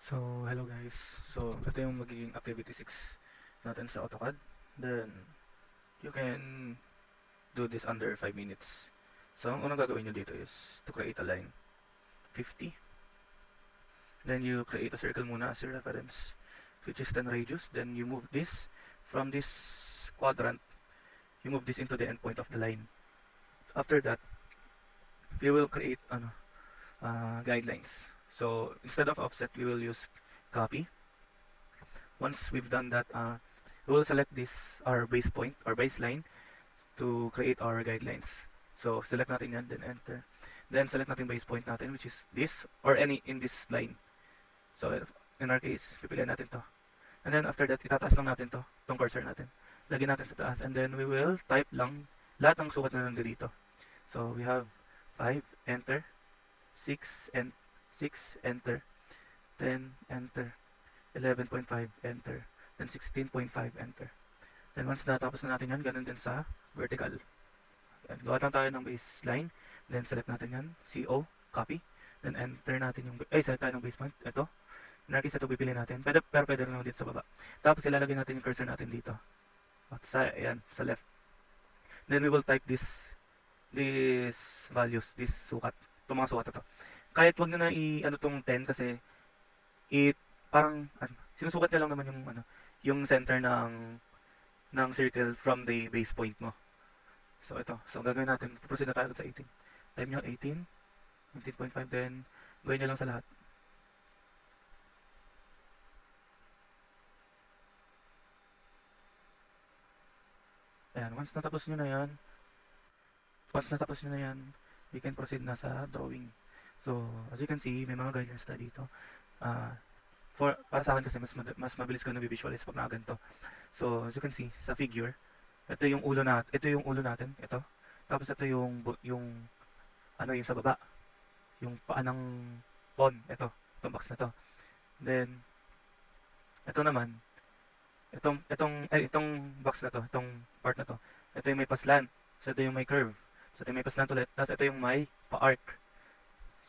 So, hello guys. So, ito yung magiging activity 6 natin sa AutoCAD. Then, you can do this under 5 minutes. So, ang unang gagawin nyo dito is to create a line. 50. Then, you create a circle muna as your reference, which is 10 radius. Then, you move this from this quadrant. You move this into the endpoint of the line. After that, we will create guidelines. So, instead of offset, we will use copy. Once we've done that, we will select this, our base point, our baseline, to create our guidelines. So, select natin yan, then enter. Then, select natin base point natin, which is this, or any in this line. So, in our case, pipilian natin to. And then, after that, itataas lang natin to, tong cursor natin. Lagyan natin sa taas, and then we will type lang lahat ng sukat na nandito dito. So, we have 5, enter, 6, and 6, enter, 10, enter, 11.5, enter, then 16.5, enter. Then once natapos na natin yan, ganun din sa vertical. Yan, gawa lang tayo ng baseline, then select natin yan, CO, copy, then enter natin yung, select tayo ng base point, ito. In our case, ito pipili natin, pero pwede rin naman dito sa baba. Tapos ilalagay natin yung cursor natin dito. At sa left. Then we will type this values, this sukat, itong mga sukat ito. Kahit wag na ano tong 10 kasi parang sinusukat niya lang naman yung yung center ng circle from the base point mo. So ito. So gagawin natin, proceed na tayo sa 18. Type nyo 18, 19.5, then gawin nyo lang sa lahat. Ayan, once natapos nyo na yan, we can proceed na sa drawing. So, as you can see, may mga guidelines na dito. Para sa akin kasi mas mabilis ko na-visualize pag nakaganto. So, as you can see, sa figure, ito yung ulo natin, ito. Tapos ito yung sa baba. Yung paa ng pawn, ito, itong box na to. Then, ito naman, itong box na to, itong part na to. Ito yung may paslant. So, ito yung may curve. So, ito yung may paslant ulit. Tapos ito yung may pa-arc.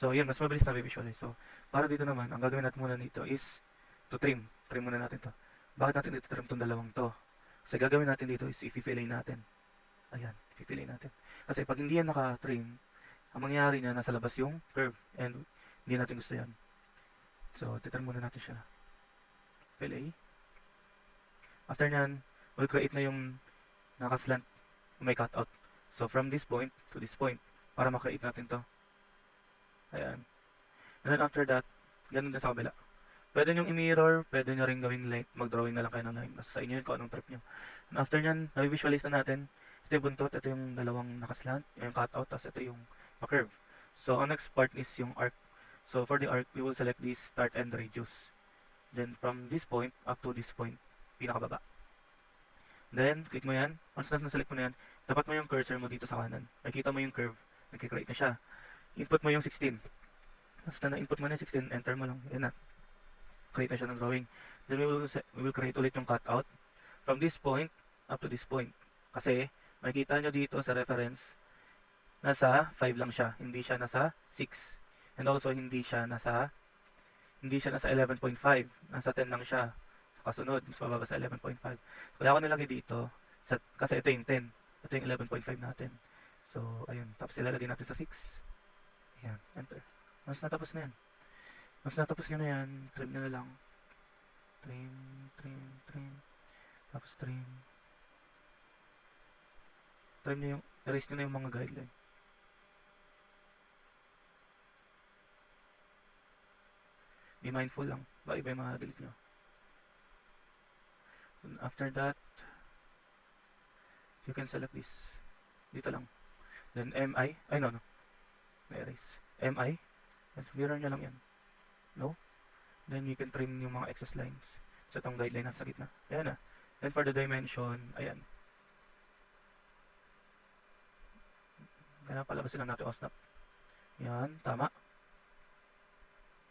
So, yun, mas mabilis na visualize. So, para dito naman, ang gagawin natin muna dito is to trim. Trim muna natin to. Bakit natin dito trim itong dalawang to? Kasi gagawin natin dito is i-fillet natin. Ayan, i-fillet natin. Kasi pag hindi yan naka-trim, ang mangyayari na nasa labas yung curve. And hindi natin gusto yan. So, titrim muna natin siya. Fillet. After nyan, we'll create na yung nakaslant, may cutout. So, from this point to this point, para makreate natin to. Ayan. And then after that, ganun din sa kabila. Pwede nyo i-mirror, pwede nyo rin gawing line, mag-drawing na lang kayo ng line. Nasa sa inyo yun kung anong trip nyo. And after nyan, na-visualize na natin. Ito yung buntot, ito yung dalawang nakaslant, yung cutout, tapos ito yung curve. So, ang next part is yung arc. So, for the arc, we will select this start and radius. Then, from this point up to this point, pinakababa. Then, click mo yan. Once na-select mo na yan, tapat mo yung cursor mo dito sa kanan. Nakikita mo yung curve. Nagkikreate na siya. Input mo yung 16. Basta na-input mo na yung 16, enter mo lang. Yan na. Create na siya ng drawing. Then we will create ulit yung cutout from this point up to this point. Kasi, makikita nyo dito sa reference, nasa 5 lang siya. Hindi siya nasa 6. And also, hindi siya nasa 11.5. Nasa 10 lang siya. Kasunod, mas mababa sa 11.5. Kaya ako nilagay dito, kasi ito yung 10. Ito yung 11.5 natin. So, ayun. Tapos ilalagay natin sa 6. Ayan, enter. Once natapos na yan. Once natapos nyo na yan, trim nyo na lang. Trim, trim, trim. Tapos trim. Trim nyo yung, erase nyo na yung mga guideline. Be mindful lang. Baka iba yung mga delete nyo. And after that, you can select this. Dito lang. Then MI. Ay, no. Erase. MI. And mirror nyo lang yan. No? Then you can trim yung mga excess lines. So, itong guideline natin sa gitna. Ayan na. Then for the dimension, ayan. Kaya palabasin lang natin OSNAP. Yan. Tama.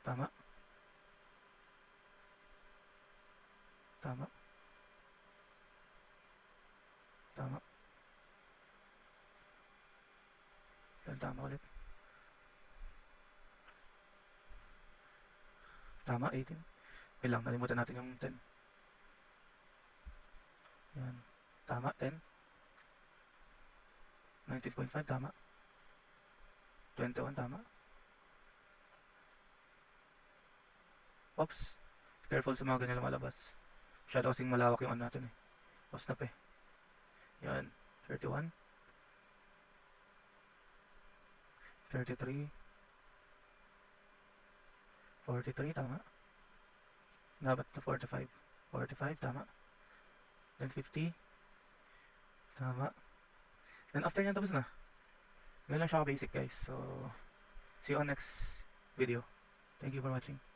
Tama. Tama. Tama. Yan, tama ulit. Tama, 18. Wait lang, nalimutan natin yung 10. Yan. Tama, 10. 19.5, tama. 21, tama. Oops. Careful sa mga ganyan lumalabas. Masyado kasing malawak yung ano natin eh. Snap eh. Yan. 31. 33. 43, tama. Dapat na 45. 45, tama. Then 50. Tama. Then after nyan, tapos na. Ganyan lang siya ka-basic guys. So, see you on next video. Thank you for watching.